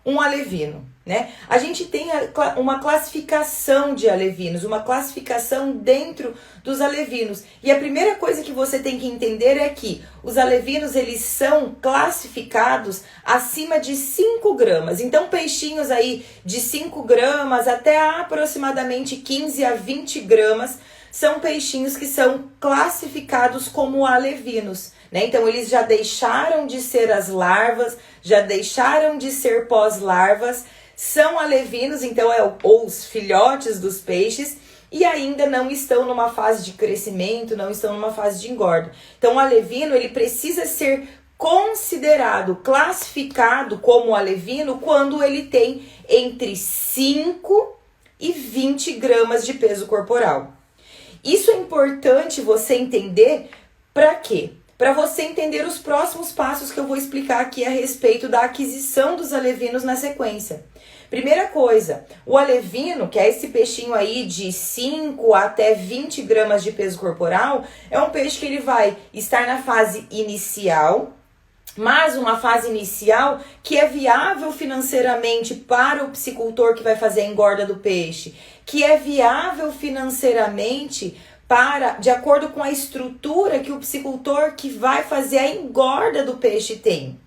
um alevino, né? A gente tem uma classificação de alevinos, uma classificação dentro dos alevinos. E a primeira coisa que você tem que entender é que os alevinos, eles são classificados acima de 5 gramas. Então, peixinhos aí de 5 gramas até aproximadamente 15 a 20 gramas são peixinhos que são classificados como alevinos, né? Então, eles já deixaram de ser as larvas, já deixaram de ser pós-larvas, são alevinos, então ou os filhotes dos peixes, e ainda não estão numa fase de crescimento, não estão numa fase de engorda. Então, o alevino, ele precisa ser considerado, classificado como alevino quando ele tem entre 5 e 20 gramas de peso corporal. Isso é importante você entender para quê? Para você entender os próximos passos que eu vou explicar aqui a respeito da aquisição dos alevinos na sequência. Primeira coisa, o alevino, que é esse peixinho aí de 5 até 20 gramas de peso corporal, é um peixe que ele vai estar na fase inicial, mas uma fase inicial que é viável financeiramente para o piscicultor que vai fazer a engorda do peixe, que é viável financeiramente de acordo com a estrutura que o piscicultor que vai fazer a engorda do peixe tem.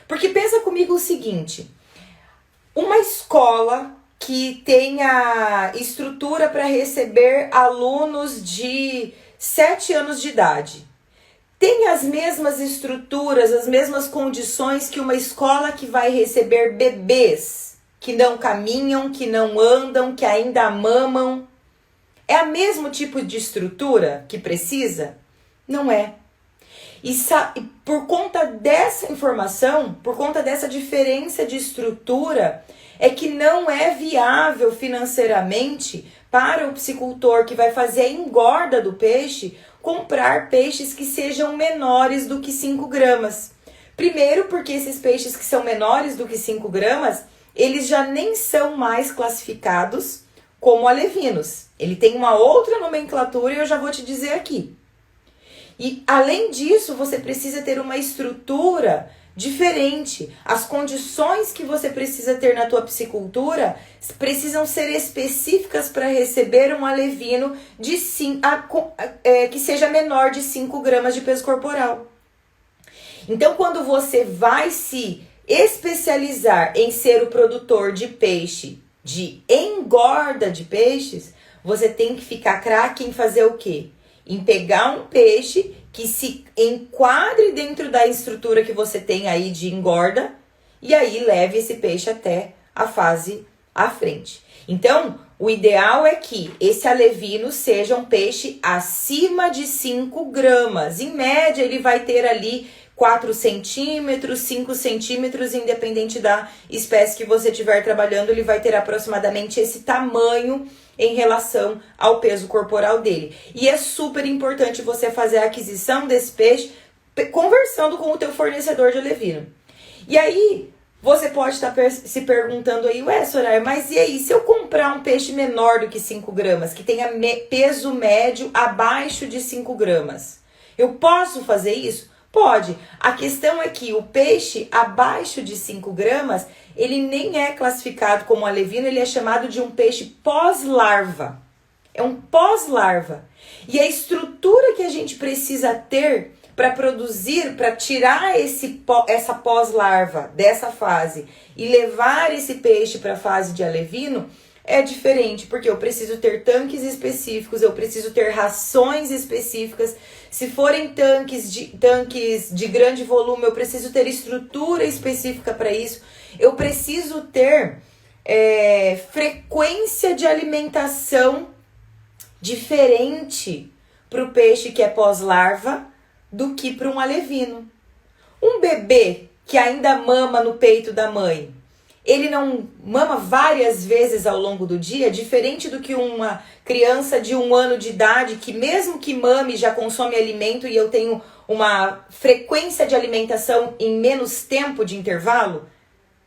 Porque pensa comigo o seguinte, uma escola que tenha estrutura para receber alunos de 7 anos de idade, tem as mesmas estruturas, as mesmas condições que uma escola que vai receber bebês que não caminham, que não andam, que ainda mamam. É o mesmo tipo de estrutura que precisa? Não é. E por conta dessa informação, por conta dessa diferença de estrutura, é que não é viável financeiramente para o piscicultor que vai fazer a engorda do peixe comprar peixes que sejam menores do que 5 gramas. Primeiro, porque esses peixes que são menores do que 5 gramas, eles já nem são mais classificados como alevinos. Ele tem uma outra nomenclatura e eu já vou te dizer aqui. E além disso, você precisa ter uma estrutura diferente. As condições que você precisa ter na tua piscicultura precisam ser específicas para receber um alevino que seja menor de 5 gramas de peso corporal. Então, quando você vai se especializar em ser o produtor de peixe, de engorda de peixes, você tem que ficar craque em fazer o quê? Em pegar um peixe que se enquadre dentro da estrutura que você tem aí de engorda e aí leve esse peixe até a fase à frente. Então, o ideal é que esse alevino seja um peixe acima de 5 gramas. Em média, ele vai ter ali 4 centímetros, 5 centímetros, independente da espécie que você estiver trabalhando, ele vai ter aproximadamente esse tamanho em relação ao peso corporal dele. E é super importante você fazer a aquisição desse peixe conversando com o teu fornecedor de alevino. E aí, você pode estar se perguntando aí, ué, Soraya, mas e aí, se eu comprar um peixe menor do que 5 gramas, que tenha peso médio abaixo de 5 gramas, eu posso fazer isso? Pode. A questão é que o peixe abaixo de 5 gramas, ele nem é classificado como alevino, ele é chamado de um peixe pós-larva. É um pós-larva. E a estrutura que a gente precisa ter para produzir, para tirar essa pós-larva dessa fase e levar esse peixe para a fase de alevino, é diferente, porque eu preciso ter tanques específicos, eu preciso ter rações específicas. Se forem tanques de grande volume, eu preciso ter estrutura específica para isso. Eu preciso ter frequência de alimentação diferente para o peixe que é pós-larva do que para um alevino. Um bebê que ainda mama no peito da mãe, ele não mama várias vezes ao longo do dia, diferente do que uma criança de 1 ano de idade, que mesmo que mame já consome alimento e eu tenho uma frequência de alimentação em menos tempo de intervalo?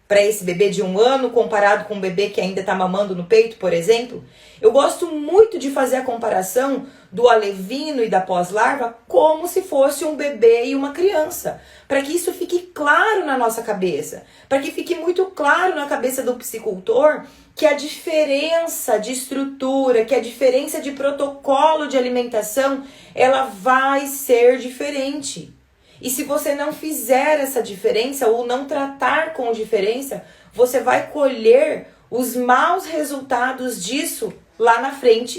para esse bebê de 1 ano comparado com um bebê que ainda está mamando no peito, por exemplo. Eu gosto muito de fazer a comparação do alevino e da pós-larva como se fosse um bebê e uma criança, para que isso fique claro na nossa cabeça, para que fique muito claro na cabeça do psicultor que a diferença de estrutura, que a diferença de protocolo de alimentação, ela vai ser diferente. E se você não fizer essa diferença ou não tratar com diferença, você vai colher os maus resultados disso lá na frente